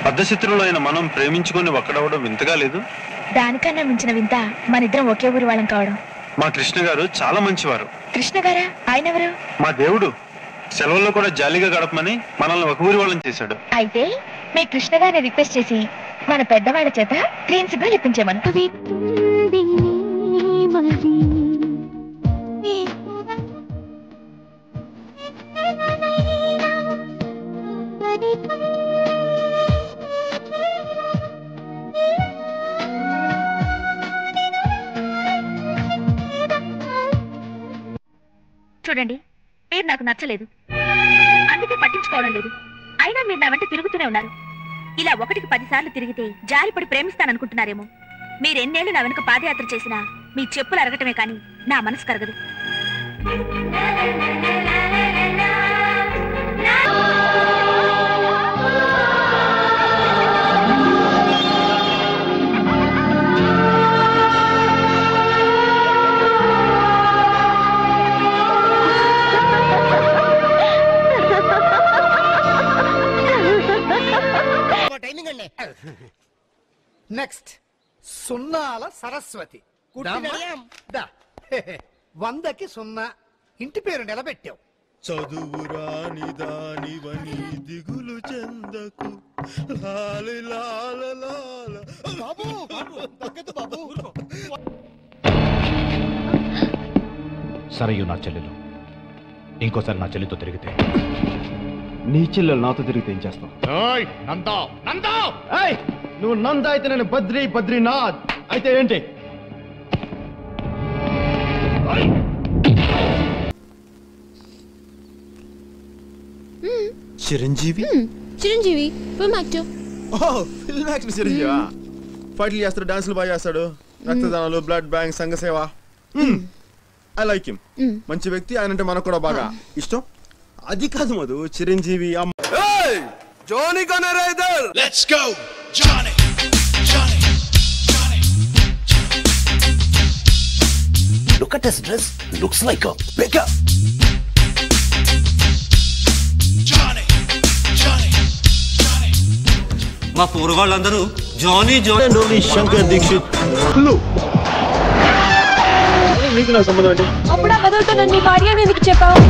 అర్ధశత్రువులు అయిన మనం ప్రేమించుకుని ఒక్కడవడం వింతగా లేదు? దానికన్నా మించిన వింత మన ఇద్దరం ఒకే ఊరి వాళ్ళం కావడం. మా కృష్ణ గారు చాలా మంచివారు. కృష్ణ గారా? ఆయన ఎవరు? మా దేవుడు. సెలవుల్లో కూడా జాలీగా గడపమని మనల్ని ఒక ఊరి వాళ్ళని చేశాడు. అయితే మీ కృష్ణ గారిని రిక్వెస్ట్ చేసి మన పెద్దవాళ్ళ చేత క్లీన్ సిగ్నల్ ఇప్పించేమను. చూడండి, మీరు నాకు నచ్చలేదు, అందుకే పట్టించుకోవడం లేదు. అయినా మీరు నా వెంట తిరుగుతూనే ఉన్నారు. ఇలా 1కి 10 సార్లు తిరిగితే జారిపడి ప్రేమిస్తాననుకుంటున్నారేమో. మీరెన్నేళ్లు నా వెనుక పాదయాత్ర చేసినా మీ చెప్పులు అరగటమే కానీ నా మనసు కరగదు. నెక్స్ట్ సున్నాల సరస్వతి. 100కి 0. ఇంటి పేరు నిలబెట్టావు. చదువురాని దానివని దిగులు చెందకు. సరయు నా చెల్లెలు ఇంకోసారి నా చెల్లితో తిరిగితే, నీ చెల్లెలు నాతో తిరిగితే ఏం చేస్తావు? నువ్వు నంద అయితే నేను బద్రీనాథ్ అయితే ఏంటి? Chiranjeevi film actor. Film actor చిరంజీవా? ఫైట్లు చేస్తాడు, డాన్సులు బాగా చేస్తాడు, రక్తదానాలు, బ్లడ్ బ్యాంక్, సంఘ సేవ. I like him. మంచి వ్యక్తి. ఆయన అంటే మనకు కూడా బాగా ఇష్టం. అది కాదు మధు, చిరంజీవి జానీ కనరా ఇదర్. Let's go Johnny. Look at his dress. Looks like a beggar. Johnny. మా పూర్వాళ్ళందరూ జానీ శంకర్ దీక్షిత్. నీకు నా సంబంధం అంటే అప్పుడు ఆ కథలతో నన్ను నీ భార్య అని ఎందుకు చెప్పావు?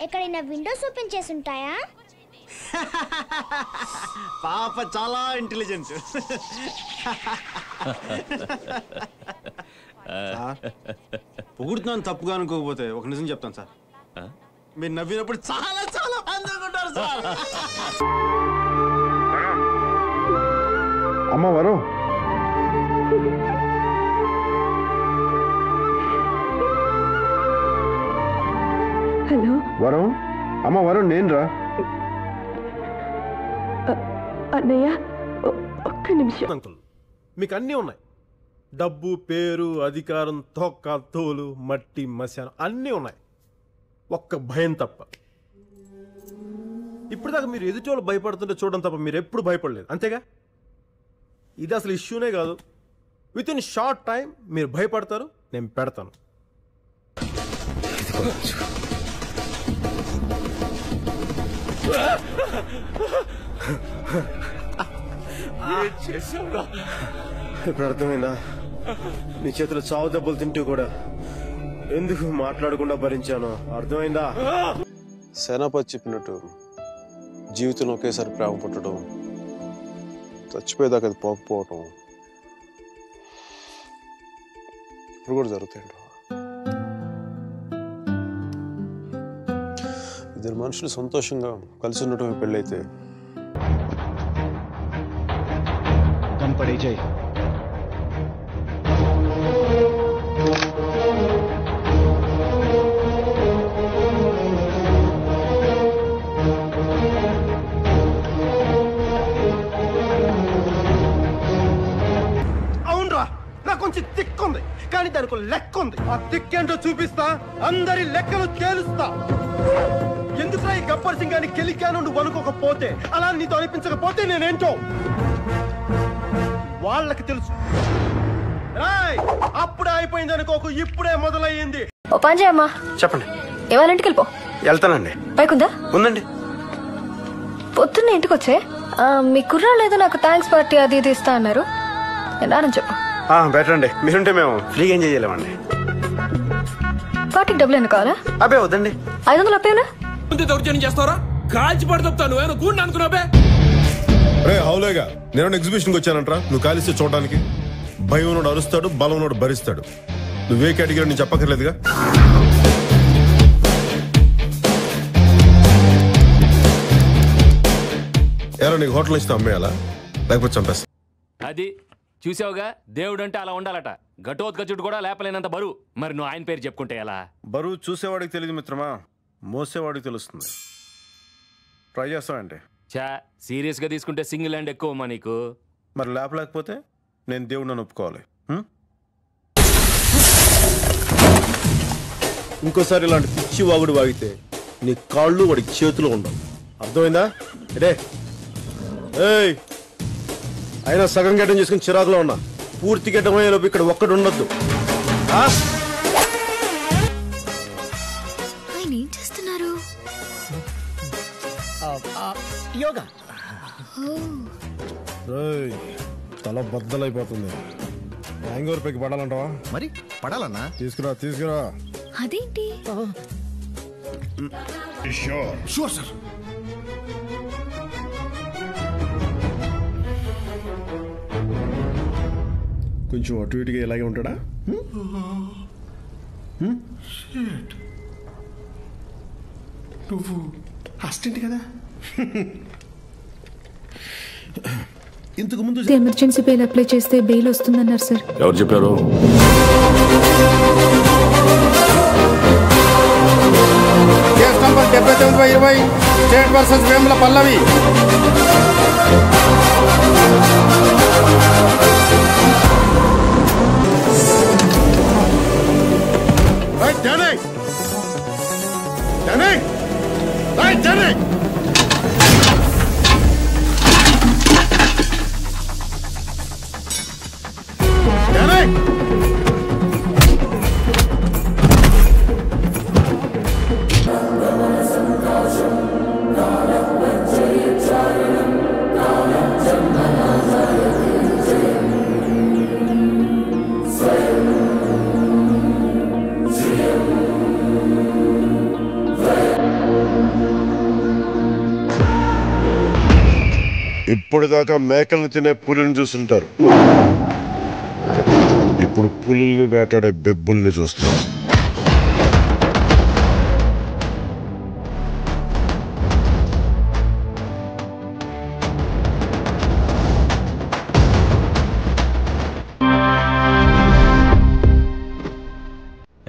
ఎక్కడైనా విండోస్ ఓపెన్ చేసి ఉంటాయా? పాప చాలా ఇంటెలిజెంట్. పొగుడుతున్నాను తప్పుగా అనుకోకపోతే ఒక నిజం చెప్తాను సార్. మీరు నవ్వినప్పుడు చాలా చాలా అందనుకుంటారు సార్. అమ్మ వరం, హలో వరం. అమ్మ వరం, నేను రా. అన్నయ్య ఒక్క నిమిషం. అంకుల్, మీకు అన్నీ ఉన్నాయి. డబ్బు, పేరు, అధికారం, తొక్క, తోలు, మట్టి, మశానం అన్నీ ఉన్నాయి. ఒక్క భయం తప్ప. ఇప్పటిదాకా మీరు ఎదుటోళ్ళు భయపడుతుంటే చూడడం తప్ప మీరు ఎప్పుడు భయపడలేదు, అంతేగా? ఇది అసలు ఇష్యూనే కాదు. విత్ ఇన్ షార్ట్ టైం మీరు భయపడతారు, నేను పెడతాను. ఇప్పుడు అర్థమైందా? నీ చేతులు చావు దెబ్బలు తింటూ కూడా ఎందుకు మాట్లాడకుండా భరించాను? అర్థమైందా? సేనాపతి చెప్పినట్టు జీవితంలో ఒకేసారి ప్రేమ పుట్టడం, చచ్చిపోయేదాకా అది పోకపోవటం ఇప్పుడు కూడా జరుగుతాయండి. ఇద్దరు మనుషులు సంతోషంగా కలిసి ఉండటం పెళ్ళైతే కనపడే జై. దానికి లెక్క ఉంది. ఆ తిక్కేంటో చూపిస్తా, అందరి లెక్కలు తేలుస్తా. ఎందుకు ఈ గబ్బర్ సింగ్ అని కెలికాను నువ్వు అనుకోకపోతే, అలా నీతో అనిపించకపోతే నేనేంటో వాళ్ళకి తెలుసు. అప్పుడే అయిపోయింది అనుకోకు, ఇప్పుడే మొదలయ్యింది. ఓ పని చేయమ్మా. చెప్పండి. ఇవాళ ఇంటికి వెళ్ళిపో. వెళ్తానండి. పైకుందా? ఉందండి. పొద్దున్నే ఇంటికి వచ్చే మీ కుర్రాళ్ళు ఏదో నాకు థ్యాంక్స్ పార్టీ అది ఇది ఇస్తా అన్నారు. ఎన్నారని చెప్పు. బెటర్ అండి, మీరుంటే మేము ఫ్రీగా ఎంజాయ్ చేయలేమండి. పార్టీకి డబ్బులు ఎందుకు కావాలా? అబ్బే వద్దండి. 500 అప్పేనా? దౌర్జన్యం చేస్తారా? కాల్చి పడతాను కూడా అనుకున్నావే. రే హౌలేగా, నేను ఎగ్జిబిషన్కి వచ్చానంట్రా. నువ్వు కాలిస్తే చూడడానికి. భయం ఉన్నోడు అరుస్తాడు, బలం ఉన్నోడు భరిస్తాడు. నువ్వే కేటగిరీ నేను చెప్పక్కర్లేదుగా. ఎలా నీకు హోటల్ ఇస్తే అమ్మేయాలా, లేకపోతే చంపేస్తా? అది చూసావుగా, దేవుడు అంటే అలా ఉండాలట. ఘటోత్కచుడు కూడా లేపలేనంత బరువు. మరి నువ్వు ఆయన పేరు చెప్పుకుంటే ఎలా? బరువు చూసేవాడికి తెలియదు మిత్రమా, మోసేవాడికి తెలుస్తుంది. ట్రై చేస్తానంటే. చా సీరియస్ గా తీసుకుంటే సింగిల్ హ్యాండ్ ఎక్కువమ్మా నీకు. మరి లేపలేకపోతే నేను దేవుడు నన్ను ఒప్పుకోవాలి. ఇంకోసారి ఇలాంటి పిచ్చి వాగుడు వాగితే నీ కాళ్ళు వాడికి చేతిలో ఉండవు. అర్థమైందా? రే ఏయ్, అయినా సగం గడ్డం చేసుకుని చిరాకులో ఉన్నా. పూర్తి గడ్డం అయ్యేలోపు ఇక్కడ ఒక్కడు ఉండొద్దు. ఆయన ఏం చేస్తున్నారు? యోగా. తల బద్దలైపోతుంది. హ్యాంగోవర్ పైకి పడాలంటావా? మరి పడాలన్నా? తీసుకురా. అదేంటి? Sure sir. కొంచెం అటు ఇటుగా ఇలాగే ఉంటాడా? నువ్వు అసిస్టెంట్ కదా? ఇంతకు ముందు ఎమర్జెన్సీ బెయిల్ అప్లై చేస్తే బెయిల్ వస్తుందన్నారు సార్. ఎవరు చెప్పారు? Case number 79/20 state versus Vemula Pallavi. ఇప్పటిదాకా మేకలను తినే పులిని చూస్తుంటారు, ఇప్పుడు పులిని వేటాడే బెబ్బుల్ని చూస్తారు.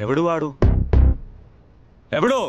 ఎవడు వాడు? ఎవడు?